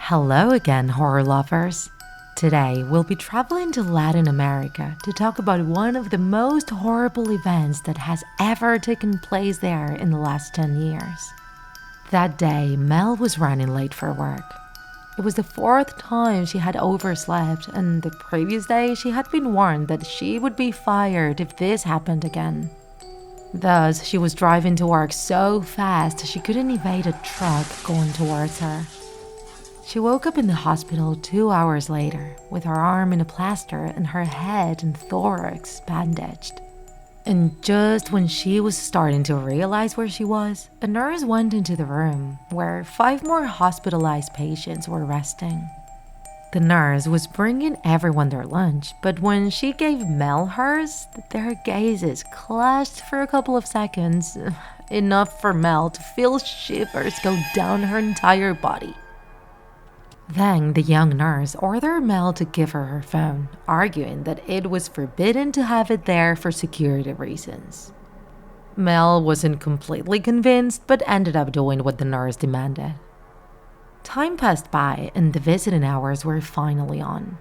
Hello again, horror lovers. Today, we'll be traveling to Latin America to talk about one of the most horrible events that has ever taken place there in the last 10 years. That day, Mel was running late for work. It was the fourth time she had overslept, and the previous day she had been warned that she would be fired if this happened again. Thus, she was driving to work so fast she couldn't evade a truck going towards her. She woke up in the hospital 2 hours later with her arm in a plaster and her head and thorax bandaged. And just when she was starting to realize where she was, a nurse went into the room where 5 more hospitalized patients were resting. The nurse was bringing everyone their lunch, but when she gave Mel hers, their gazes clashed for a couple of seconds, enough for Mel to feel shivers go down her entire body. Then the young nurse ordered Mel to give her her phone, arguing that it was forbidden to have it there for security reasons. Mel wasn't completely convinced, but ended up doing what the nurse demanded. Time passed by and the visiting hours were finally on.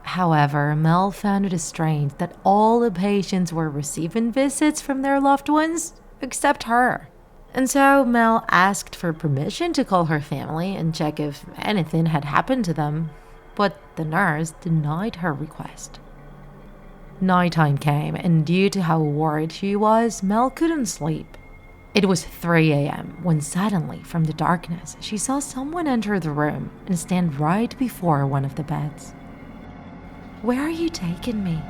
However, Mel found it strange that all the patients were receiving visits from their loved ones, except her. And so Mel asked for permission to call her family and check if anything had happened to them, but the nurse denied her request. Nighttime came, and due to how worried she was, Mel couldn't sleep. It was 3 a.m. when suddenly, from the darkness, she saw someone enter the room and stand right before one of the beds. "Where are you taking me?"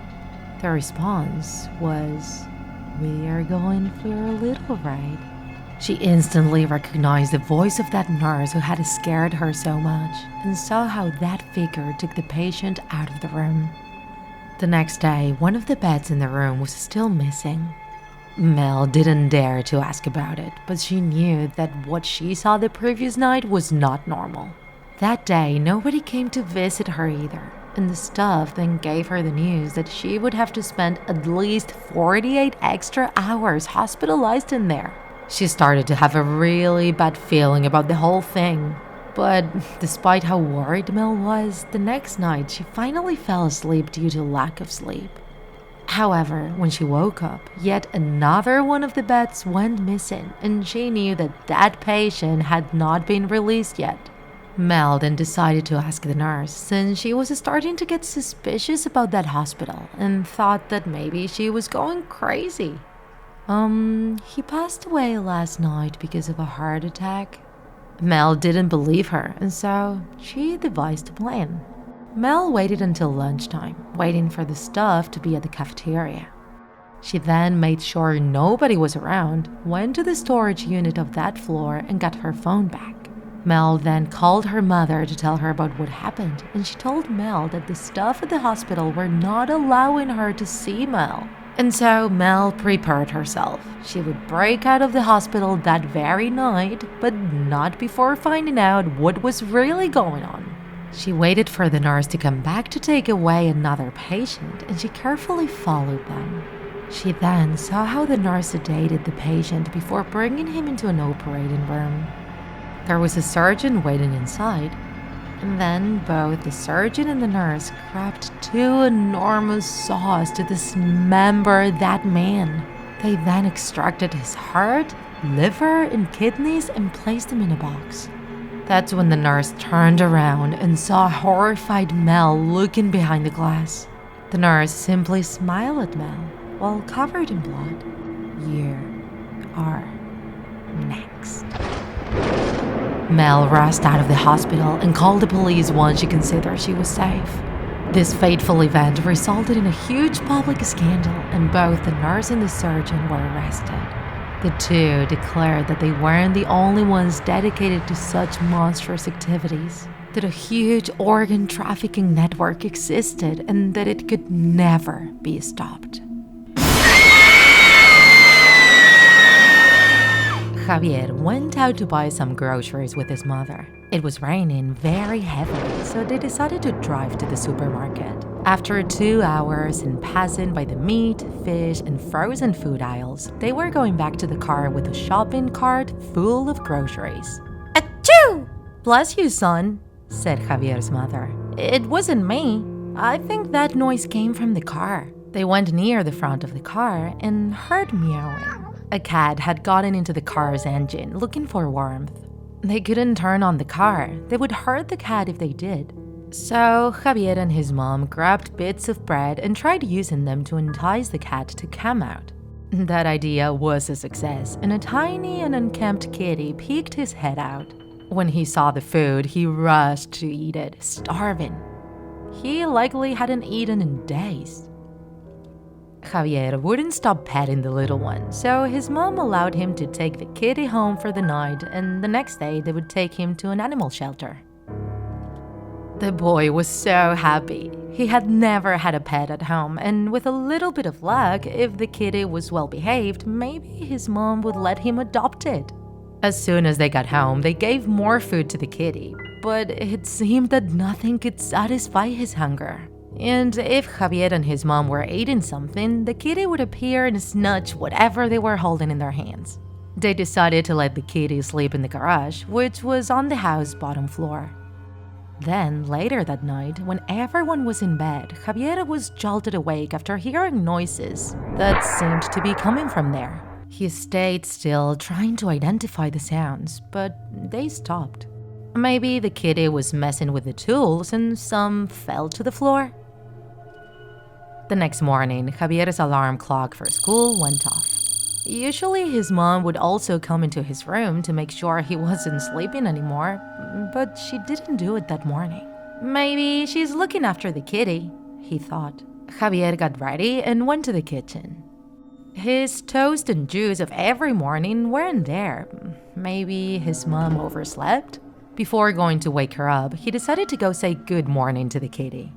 The response was, "We are going for a little ride." She instantly recognized the voice of that nurse who had scared her so much and saw how that figure took the patient out of the room. The next day, one of the beds in the room was still missing. Mel didn't dare to ask about it, but she knew that what she saw the previous night was not normal. That day, nobody came to visit her either, and the staff then gave her the news that she would have to spend at least 48 extra hours hospitalized in there. She started to have a really bad feeling about the whole thing. But despite how worried Mel was, the next night she finally fell asleep due to lack of sleep. However, when she woke up, yet another one of the beds went missing, and she knew that that patient had not been released yet. Mel then decided to ask the nurse, since she was starting to get suspicious about that hospital and thought that maybe she was going crazy. He passed away last night because of a heart attack." Mel didn't believe her, and so she devised a plan. Mel waited until lunchtime, waiting for the staff to be at the cafeteria. She then made sure nobody was around, went to the storage unit of that floor, and got her phone back. Mel then called her mother to tell her about what happened, and she told Mel that the staff at the hospital were not allowing her to see Mel. And so Mel prepared herself. She would break out of the hospital that very night, but not before finding out what was really going on. She waited for the nurse to come back to take away another patient, and she carefully followed them. She then saw how the nurse sedated the patient before bringing him into an operating room. There was a surgeon waiting inside, and then both the surgeon and the nurse grabbed 2 enormous saws to dismember that man. They then extracted his heart, liver, and kidneys and placed them in a box. That's when the nurse turned around and saw horrified Mel looking behind the glass. The nurse simply smiled at Mel while covered in blood. "You are next." Mel rushed out of the hospital and called the police once she considered she was safe. This fateful event resulted in a huge public scandal, and both the nurse and the surgeon were arrested. The two declared that they weren't the only ones dedicated to such monstrous activities, that a huge organ trafficking network existed and that it could never be stopped. Javier went out to buy some groceries with his mother. It was raining very heavily, so they decided to drive to the supermarket. After 2 hours and passing by the meat, fish, and frozen food aisles, they were going back to the car with a shopping cart full of groceries. "Achoo! Bless you, son," said Javier's mother. "It wasn't me. I think that noise came from the car." They went near the front of the car and heard meowing. A cat had gotten into the car's engine looking for warmth. They couldn't turn on the car. They would hurt the cat if they did. So Javier and his mom grabbed bits of bread and tried using them to entice the cat to come out. That idea was a success, and a tiny and unkempt kitty peeked his head out. When he saw the food, he rushed to eat it, starving. He likely hadn't eaten in days. Javier wouldn't stop petting the little one, so his mom allowed him to take the kitty home for the night, and the next day they would take him to an animal shelter. The boy was so happy. He had never had a pet at home, and with a little bit of luck, if the kitty was well behaved, maybe his mom would let him adopt it. As soon as they got home, they gave more food to the kitty, but it seemed that nothing could satisfy his hunger. And if Javier and his mom were eating something, the kitty would appear and snatch whatever they were holding in their hands. They decided to let the kitty sleep in the garage, which was on the house bottom floor. Then, later that night, when everyone was in bed, Javier was jolted awake after hearing noises that seemed to be coming from there. He stayed still, trying to identify the sounds, but they stopped. Maybe the kitty was messing with the tools and some fell to the floor. The next morning, Javier's alarm clock for school went off. Usually his mom would also come into his room to make sure he wasn't sleeping anymore, but she didn't do it that morning. Maybe she's looking after the kitty, he thought. Javier got ready and went to the kitchen. His toast and juice of every morning weren't there. Maybe his mom overslept? Before going to wake her up, he decided to go say good morning to the kitty.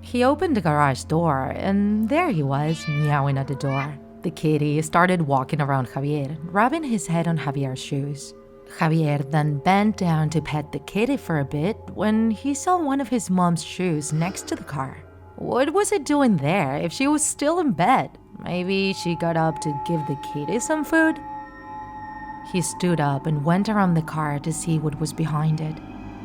He opened the garage door, and there he was, meowing at the door. The kitty started walking around Javier, rubbing his head on Javier's shoes. Javier then bent down to pet the kitty for a bit when he saw one of his mom's shoes next to the car. What was it doing there if she was still in bed? Maybe she got up to give the kitty some food? He stood up and went around the car to see what was behind it.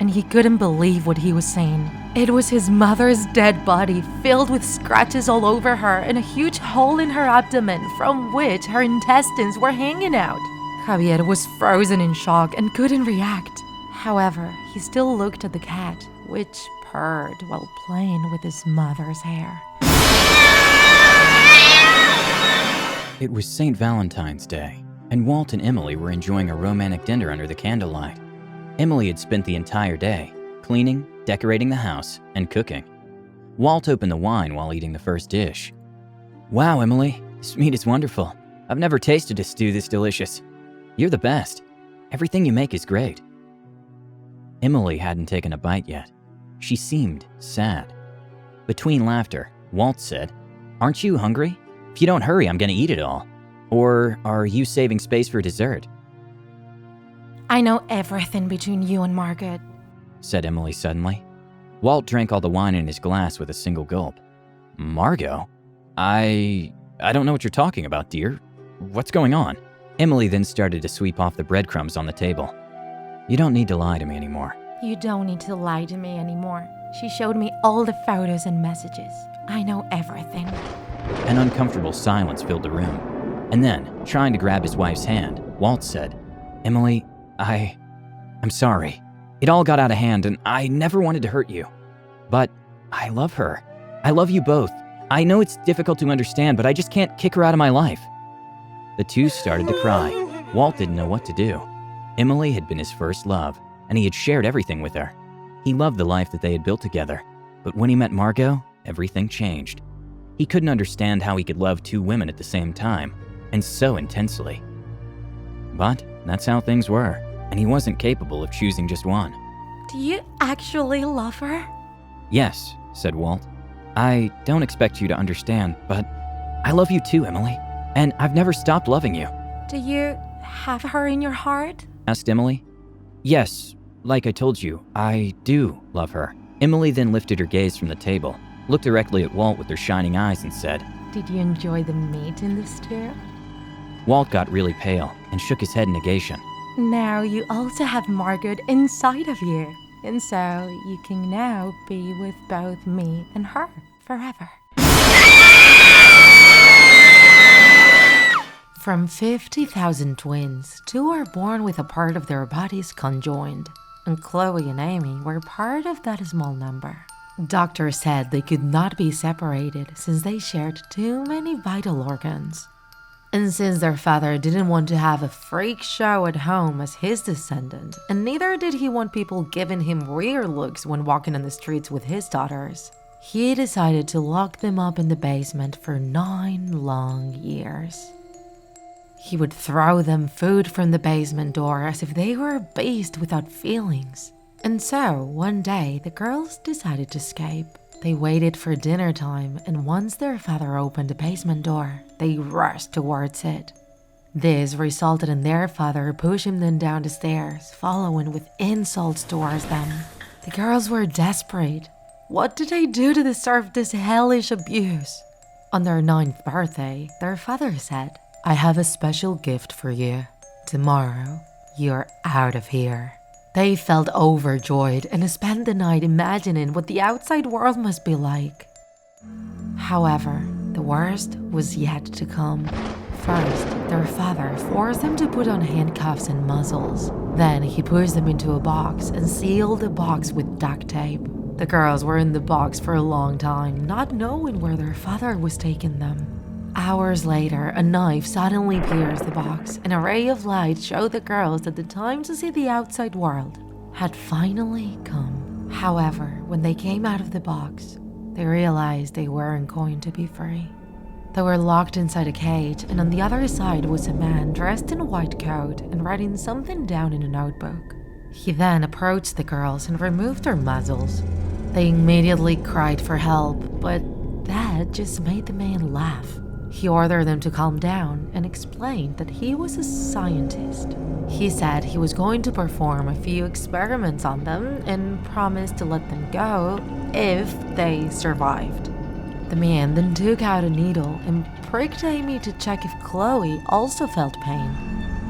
And he couldn't believe what he was seeing. It was his mother's dead body, filled with scratches all over her and a huge hole in her abdomen from which her intestines were hanging out. Javier was frozen in shock and couldn't react. However, he still looked at the cat, which purred while playing with his mother's hair. It was St. Valentine's Day, and Walt and Emily were enjoying a romantic dinner under the candlelight. Emily had spent the entire day cleaning, decorating the house, and cooking. Walt opened the wine while eating the first dish. "Wow, Emily, this meat is wonderful. I've never tasted a stew this delicious. You're the best. Everything you make is great." Emily hadn't taken a bite yet. She seemed sad. Between laughter, Walt said, "Aren't you hungry? If you don't hurry, I'm gonna eat it all. Or are you saving space for dessert?" "I know everything between you and Margaret," said Emily suddenly. Walt drank all the wine in his glass with a single gulp. "Margot? I don't know what you're talking about, dear. What's going on?" Emily then started to sweep off the breadcrumbs on the table. "You don't need to lie to me anymore." "You don't need to lie to me anymore. She showed me all the photos and messages. I know everything." An uncomfortable silence filled the room. And then, trying to grab his wife's hand, Walt said, "Emily, I'm sorry. It all got out of hand and I never wanted to hurt you. But I love her. I love you both. I know it's difficult to understand, but I just can't kick her out of my life." The two started to cry. Walt didn't know what to do. Emily had been his first love, and he had shared everything with her. He loved the life that they had built together. But when he met Margot, everything changed. He couldn't understand how he could love two women at the same time, and so intensely. But that's how things were, and he wasn't capable of choosing just one. "Do you actually love her?" "Yes," said Walt. "I don't expect you to understand, but I love you too, Emily, and I've never stopped loving you." "Do you have her in your heart?" asked Emily. "Yes, like I told you, I do love her." Emily then lifted her gaze from the table, looked directly at Walt with her shining eyes and said, "Did you enjoy the meat in the stew?" Walt got really pale and shook his head in negation. "Now you also have Margaret inside of you." And so you can now be with both me and her forever. From 50,000 twins, 2 are born with a part of their bodies conjoined, and Chloe and Amy were part of that small number. Doctors said they could not be separated since they shared too many vital organs. And since their father didn't want to have a freak show at home as his descendant, and neither did he want people giving him weird looks when walking on the streets with his daughters, he decided to lock them up in the basement for 9 long years. He would throw them food from the basement door as if they were a beast without feelings. And so, one day, the girls decided to escape. They waited for dinner time, and once their father opened the basement door, they rushed towards it. This resulted in their father pushing them down the stairs, following with insults towards them. The girls were desperate. What did they do to deserve this hellish abuse? On their 9th birthday, their father said, "I have a special gift for you. Tomorrow, you're out of here." They felt overjoyed and spent the night imagining what the outside world must be like. However, the worst was yet to come. First, their father forced them to put on handcuffs and muzzles. Then he pushed them into a box and sealed the box with duct tape. The girls were in the box for a long time, not knowing where their father was taking them. Hours later, a knife suddenly pierced the box, and a ray of light showed the girls that the time to see the outside world had finally come. However, when they came out of the box, they realized they weren't going to be free. They were locked inside a cage, and on the other side was a man dressed in a white coat and writing something down in a notebook. He then approached the girls and removed their muzzles. They immediately cried for help, but that just made the man laugh. He ordered them to calm down and explained that he was a scientist. He said he was going to perform a few experiments on them and promised to let them go if they survived. The man then took out a needle and pricked Amy to check if Chloe also felt pain.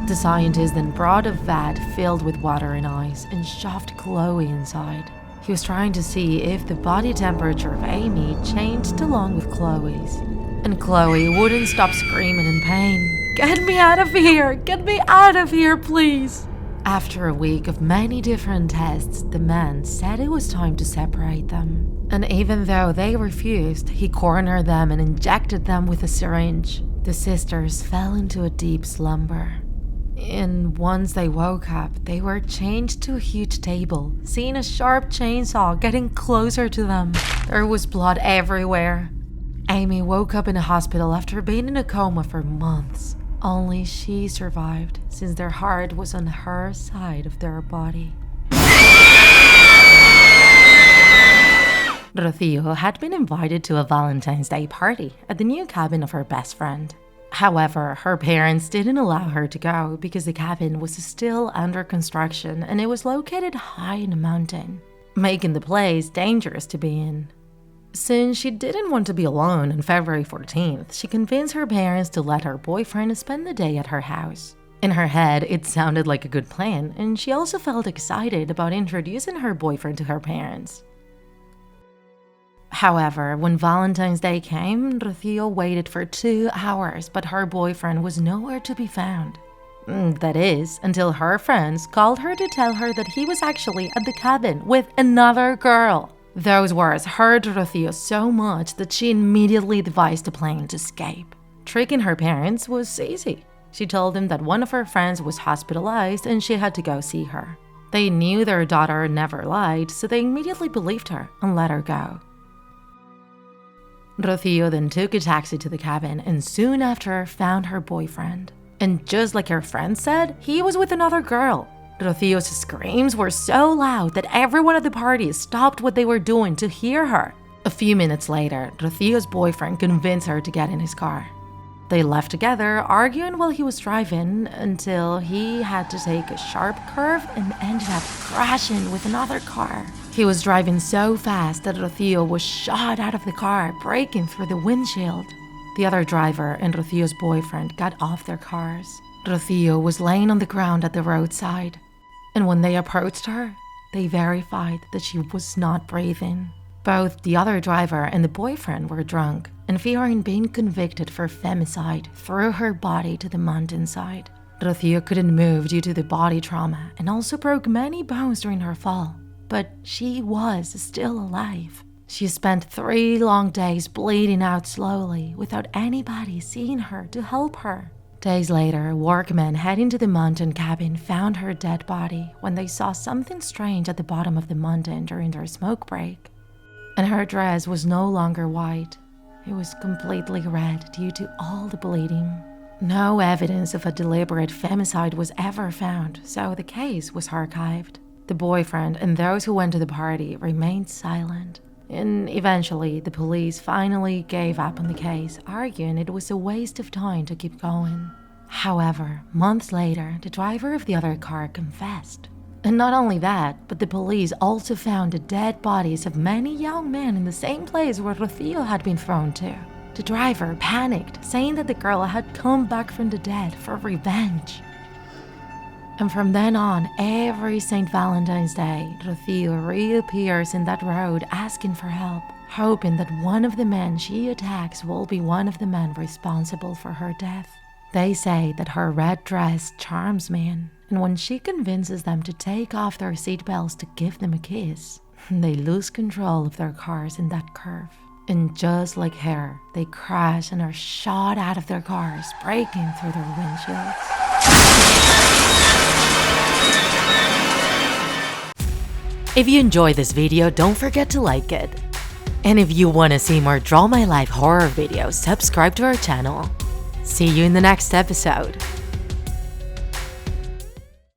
The scientist then brought a vat filled with water and ice and shoved Chloe inside. He was trying to see if the body temperature of Amy changed along with Chloe's. And Chloe wouldn't stop screaming in pain. "Get me out of here! Get me out of here, please!" After a week of many different tests, the man said it was time to separate them. And even though they refused, he cornered them and injected them with a syringe. The sisters fell into a deep slumber. And once they woke up, they were chained to a huge table, seeing a sharp chainsaw getting closer to them. There was blood everywhere. Amy woke up in a hospital after being in a coma for months. Only she survived, since their heart was on her side of their body. Rocío had been invited to a Valentine's Day party at the new cabin of her best friend. However, her parents didn't allow her to go because the cabin was still under construction and it was located high in a mountain, making the place dangerous to be in. Since she didn't want to be alone on February 14th, she convinced her parents to let her boyfriend spend the day at her house. In her head, it sounded like a good plan, and she also felt excited about introducing her boyfriend to her parents. However, when Valentine's Day came, Rocío waited for 2 hours, but her boyfriend was nowhere to be found. That is, until her friends called her to tell her that he was actually at the cabin with another girl. Those words hurt Rocío so much that she immediately devised a plan to escape. Tricking her parents was easy. She told them that one of her friends was hospitalized and she had to go see her. They knew their daughter never lied, so they immediately believed her and let her go. Rocío then took a taxi to the cabin and soon after found her boyfriend. And just like her friend said, he was with another girl. Rocío's screams were so loud that everyone at the party stopped what they were doing to hear her. A few minutes later, Rocío's boyfriend convinced her to get in his car. They left together, arguing while he was driving until he had to take a sharp curve and ended up crashing with another car. He was driving so fast that Rocío was shot out of the car, breaking through the windshield. The other driver and Rocío's boyfriend got off their cars. Rocío was laying on the ground at the roadside. And when they approached her, they verified that she was not breathing. Both the other driver and the boyfriend were drunk, and fearing being convicted for femicide, threw her body to the mountainside. Rocío couldn't move due to the body trauma and also broke many bones during her fall, but she was still alive. She spent 3 long days bleeding out slowly without anybody seeing her to help her. Days later, workmen heading to the mountain cabin found her dead body when they saw something strange at the bottom of the mountain during their smoke break. And her dress was no longer white. It was completely red due to all the bleeding. No evidence of a deliberate femicide was ever found, so the case was archived. The boyfriend and those who went to the party remained silent. And eventually, the police finally gave up on the case, arguing it was a waste of time to keep going. However, months later, the driver of the other car confessed. And not only that, but the police also found the dead bodies of many young men in the same place where Rocío had been thrown to. The driver panicked, saying that the girl had come back from the dead for revenge. And from then on, every St. Valentine's Day, Rocío reappears in that road asking for help, hoping that one of the men she attacks will be one of the men responsible for her death. They say that her red dress charms men, and when she convinces them to take off their seatbelts to give them a kiss, they lose control of their cars in that curve. And just like her, they crash and are shot out of their cars, breaking through their windshields. If you enjoyed this video, don't forget to like it. And if you want to see more Draw My Life horror videos, subscribe to our channel. See you in the next episode.